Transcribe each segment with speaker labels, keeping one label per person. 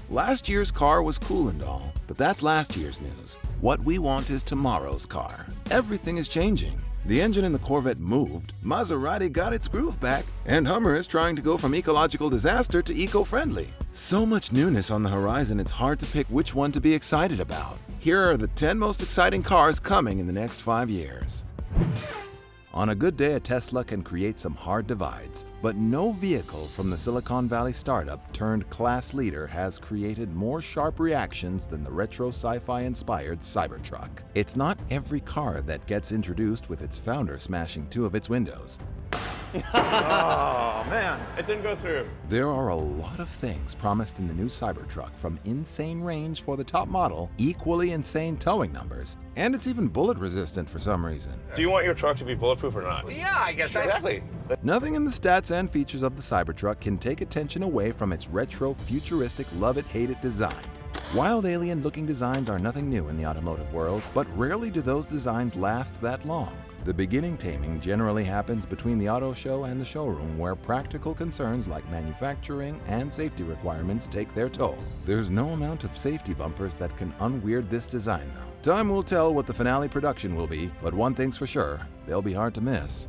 Speaker 1: Last year's car was cool and all, but that's last year's news. What we want is tomorrow's car. Everything is changing. The engine in the Corvette moved, Maserati got its groove back, and Hummer is trying to go from ecological disaster to eco-friendly. So much newness on the horizon, it's hard to pick which one to be excited about. Here are the 10 most exciting cars coming in the next 5 years. On a good day, a Tesla can create some hard divides, but no vehicle from the Silicon Valley startup turned class leader has created more sharp reactions than the retro sci-fi inspired Cybertruck. It's not every car that gets introduced with its founder smashing 2 of its windows.
Speaker 2: Oh man, it didn't go through.
Speaker 1: There are a lot of things promised in the new Cybertruck, from insane range for the top model, equally insane towing numbers, and it's even bullet resistant for some reason.
Speaker 2: Do you want your truck to be bulletproof or not?
Speaker 3: Well, yeah, I guess
Speaker 2: Exactly.
Speaker 1: Nothing in the stats and features of the Cybertruck can take attention away from its retro, futuristic, love-it-hate-it design. Wild alien-looking designs are nothing new in the automotive world, but rarely do those designs last that long. The beginning taming generally happens between the auto show and the showroom, where practical concerns like manufacturing and safety requirements take their toll. There's no amount of safety bumpers that can unweird this design, though. Time will tell what the finale production will be, but one thing's for sure, they'll be hard to miss.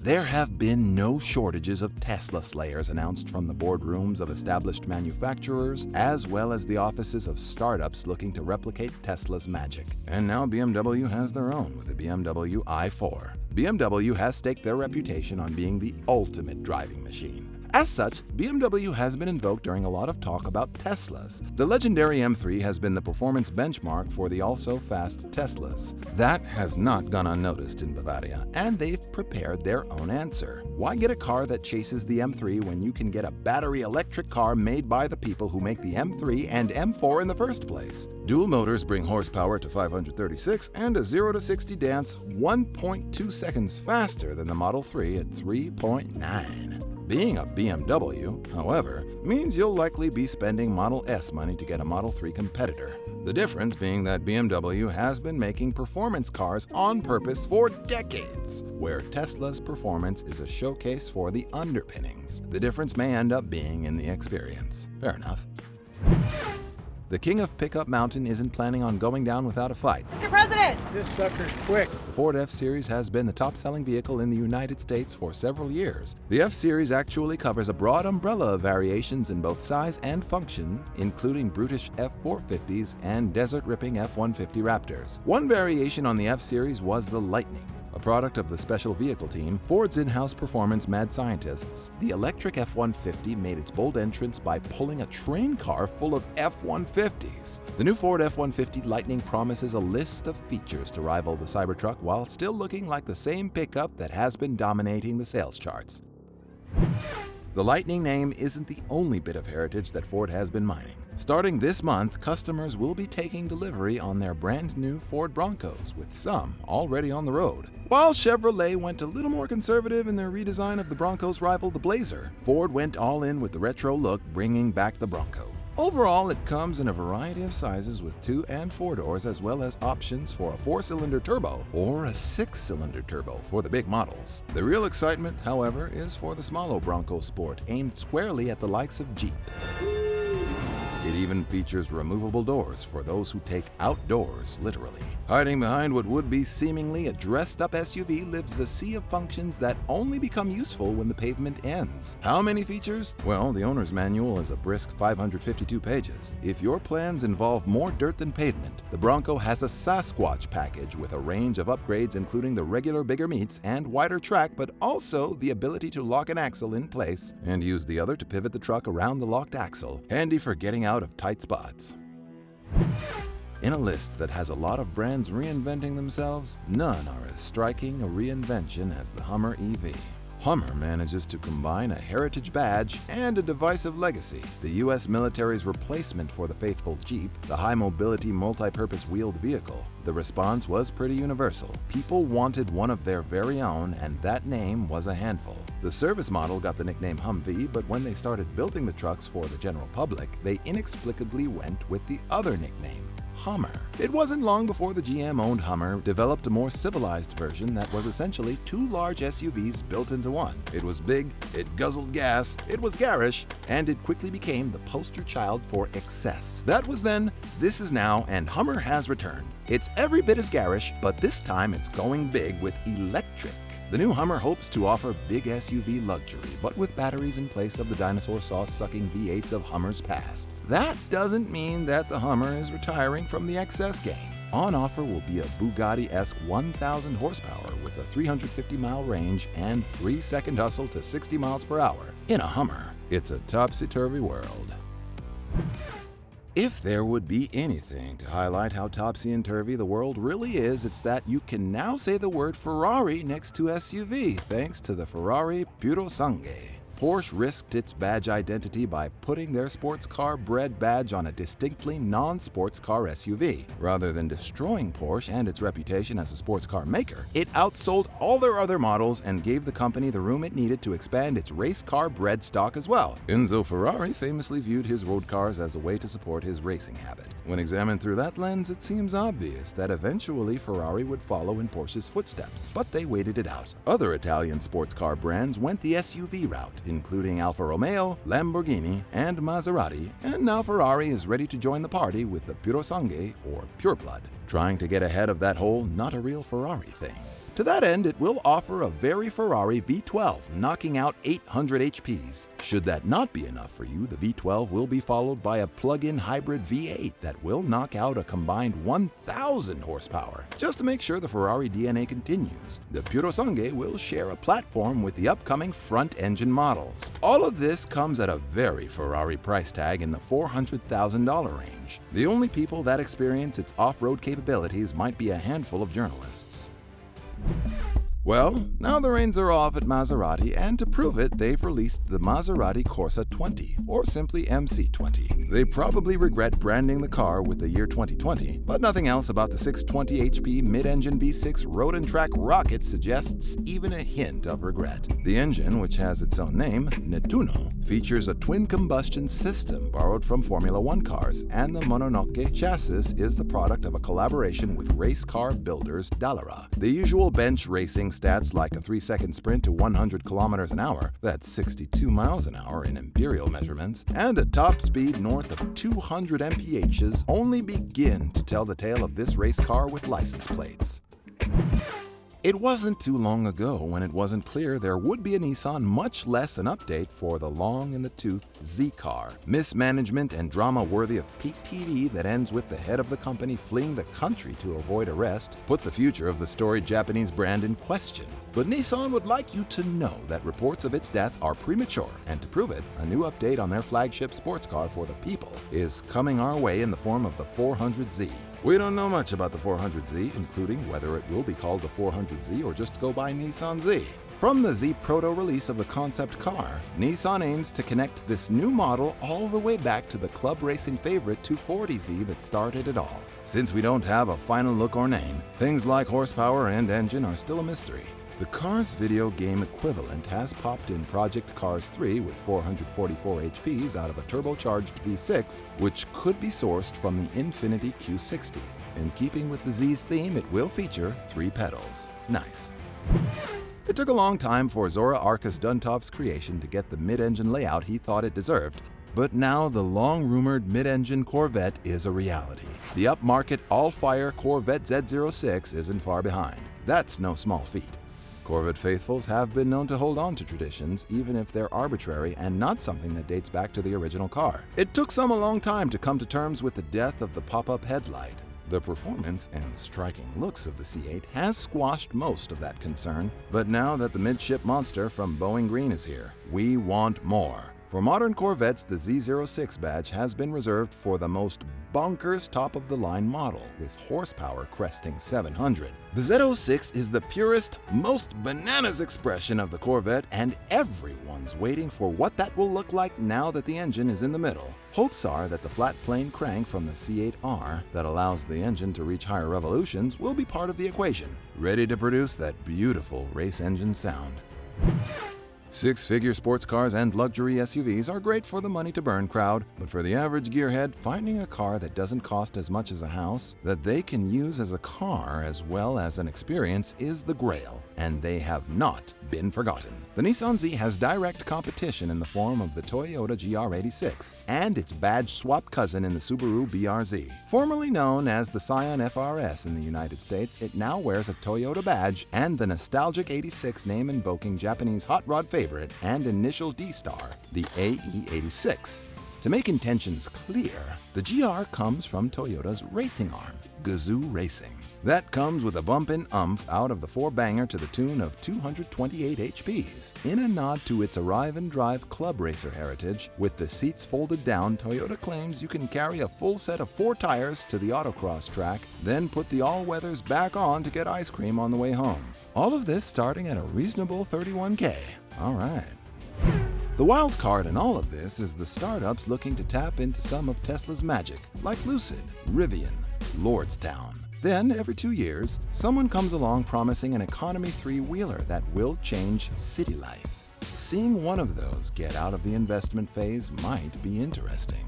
Speaker 1: There have been no shortages of Tesla slayers announced from the boardrooms of established manufacturers, as well as the offices of startups looking to replicate Tesla's magic. And now BMW has their own with the BMW i4. BMW has staked their reputation on being the ultimate driving machine. As such, BMW has been invoked during a lot of talk about Teslas. The legendary M3 has been the performance benchmark for the also-fast Teslas. That has not gone unnoticed in Bavaria, and they've prepared their own answer. Why get a car that chases the M3 when you can get a battery electric car made by the people who make the M3 and M4 in the first place? Dual motors bring horsepower to 536 and a 0 to 60 dance 1.2 seconds faster than the Model 3 at 3.9. Being a BMW, however, means you'll likely be spending Model S money to get a Model 3 competitor. The difference being that BMW has been making performance cars on purpose for decades, where Tesla's performance is a showcase for the underpinnings. The difference may end up being in the experience. Fair enough. The king of Pickup Mountain isn't planning on going down without a fight.
Speaker 4: Mr. President!
Speaker 5: This sucker's quick.
Speaker 1: The Ford F-Series has been the top-selling vehicle in the United States for several years. The F-Series actually covers a broad umbrella of variations in both size and function, including brutish F-450s and desert-ripping F-150 Raptors. One variation on the F-Series was the Lightning. A product of the special vehicle team, Ford's in-house performance mad scientists, the electric F-150 made its bold entrance by pulling a train car full of F-150s. The new Ford F-150 Lightning promises a list of features to rival the Cybertruck while still looking like the same pickup that has been dominating the sales charts. The Lightning name isn't the only bit of heritage that Ford has been mining. Starting this month, customers will be taking delivery on their brand new Ford Broncos, with some already on the road. While Chevrolet went a little more conservative in their redesign of the Bronco's rival, the Blazer, Ford went all in with the retro look, bringing back the Bronco. Overall, it comes in a variety of sizes with 2 and 4 doors, as well as options for a 4-cylinder turbo or a 6-cylinder turbo for the big models. The real excitement, however, is for the smaller Bronco Sport, aimed squarely at the likes of Jeep. It even features removable doors for those who take outdoors literally. Hiding behind what would be seemingly a dressed-up SUV lives a sea of functions that only become useful when the pavement ends. How many features? Well, the owner's manual is a brisk 552 pages. If your plans involve more dirt than pavement, the Bronco has a Sasquatch package with a range of upgrades including the regular bigger meats and wider track, but also the ability to lock an axle in place and use the other to pivot the truck around the locked axle, handy for getting out of tight spots. In a list that has a lot of brands reinventing themselves, none are as striking a reinvention as the Hummer EV. Hummer manages to combine a heritage badge and a divisive legacy. The U.S. military's replacement for the faithful Jeep, the high-mobility, multi-purpose wheeled vehicle. The response was pretty universal. People wanted one of their very own, and that name was a handful. The service model got the nickname Humvee, but when they started building the trucks for the general public, they inexplicably went with the other nickname, Hummer. It wasn't long before the GM-owned Hummer developed a more civilized version that was essentially two large SUVs built into one. It was big, it guzzled gas, it was garish, and it quickly became the poster child for excess. That was then, this is now, and Hummer has returned. It's every bit as garish, but this time it's going big with electric. The new Hummer hopes to offer big SUV luxury, but with batteries in place of the dinosaur sauce-sucking V8s of Hummer's past. That doesn't mean that the Hummer is retiring from the excess game. On offer will be a Bugatti-esque 1,000 horsepower with a 350-mile range and 3-second hustle to 60 miles per hour. In a Hummer, it's a topsy-turvy world. If there would be anything to highlight how topsy-turvy the world really is, it's that you can now say the word Ferrari next to SUV thanks to the Ferrari Purosangue. Porsche risked its badge identity by putting their sports car bred badge on a distinctly non-sports car SUV. Rather than destroying Porsche and its reputation as a sports car maker, it outsold all their other models and gave the company the room it needed to expand its race car bred stock as well. Enzo Ferrari famously viewed his road cars as a way to support his racing habit. When examined through that lens, it seems obvious that eventually Ferrari would follow in Porsche's footsteps, but they waited it out. Other Italian sports car brands went the SUV route, including Alfa Romeo, Lamborghini, and Maserati, and now Ferrari is ready to join the party with the Purosangue, or Pureblood, trying to get ahead of that whole not a real Ferrari thing. To that end, it will offer a very Ferrari V12, knocking out 800 HPs. Should that not be enough for you, the V12 will be followed by a plug-in hybrid V8 that will knock out a combined 1,000 horsepower. Just to make sure the Ferrari DNA continues, the Purosangue will share a platform with the upcoming front-engine models. All of this comes at a very Ferrari price tag in the $400,000 range. The only people that experience its off-road capabilities might be a handful of journalists. Well, now the reins are off at Maserati, and to prove it, they've released the Maserati Corsa 20, or simply MC20. They probably regret branding the car with the year 2020, but nothing else about the 620 HP mid-engine V6 road and track rocket suggests even a hint of regret. The engine, which has its own name, Nettuno, features a twin combustion system borrowed from Formula One cars, and the mononoke chassis is the product of a collaboration with race car builders Dallara. The usual bench racing stats like a 3-second sprint to 100 kilometers an hour, that's 62 miles an hour in imperial measurements, and a top speed north of 200 mphs only begin to tell the tale of this race car with license plates. It wasn't too long ago when it wasn't clear there would be a Nissan, much less an update for the long-in-the-tooth Z car. Mismanagement and drama worthy of peak TV that ends with the head of the company fleeing the country to avoid arrest put the future of the storied Japanese brand in question. But Nissan would like you to know that reports of its death are premature, and to prove it, a new update on their flagship sports car for the people is coming our way in the form of the 400Z. We don't know much about the 400Z, including whether it will be called the 400Z or just go by Nissan Z. From the Z Proto release of the concept car, Nissan aims to connect this new model all the way back to the club racing favorite 240Z that started it all. Since we don't have a final look or name, things like horsepower and engine are still a mystery. The car's video game equivalent has popped in Project Cars 3 with 444 HPs out of a turbocharged V6, which could be sourced from the Infiniti Q60. In keeping with the Z's theme, it will feature 3 pedals. Nice. It took a long time for Zora Arkus Duntov's creation to get the mid-engine layout he thought it deserved, but now the long-rumored mid-engine Corvette is a reality. The upmarket all-fire Corvette Z06 isn't far behind. That's no small feat. Corvette faithfuls have been known to hold on to traditions, even if they're arbitrary and not something that dates back to the original car. It took some a long time to come to terms with the death of the pop-up headlight. The performance and striking looks of the C8 has squashed most of that concern, but now that the midship monster from Bowling Green is here, we want more. For modern Corvettes, the Z06 badge has been reserved for the most bonkers top-of-the-line model, with horsepower cresting 700. The Z06 is the purest, most bananas expression of the Corvette, and everyone's waiting for what that will look like now that the engine is in the middle. Hopes are that the flat plane crank from the C8R that allows the engine to reach higher revolutions will be part of the equation, ready to produce that beautiful race engine sound. Six-figure sports cars and luxury SUVs are great for the money-to-burn crowd, but for the average gearhead, finding a car that doesn't cost as much as a house, that they can use as a car as well as an experience is the grail, and they have not been forgotten. The Nissan Z has direct competition in the form of the Toyota GR86 and its badge-swap cousin in the Subaru BRZ. Formerly known as the Scion FRS in the United States, it now wears a Toyota badge and the nostalgic 86 name-invoking Japanese hot rod favorite and initial D-Star, the AE86. To make intentions clear, the GR comes from Toyota's racing arm, Gazoo Racing. That comes with a bump and umph out of the four-banger to the tune of 228 HPs. In a nod to its arrive and drive club racer heritage, with the seats folded down, Toyota claims you can carry a full set of 4 tires to the autocross track, then put the all-weathers back on to get ice cream on the way home. All of this starting at a reasonable $31K. All right. The wild card in all of this is the startups looking to tap into some of Tesla's magic, like Lucid, Rivian, Lordstown. Then, every 2 years, someone comes along promising an economy three-wheeler that will change city life. Seeing one of those get out of the investment phase might be interesting.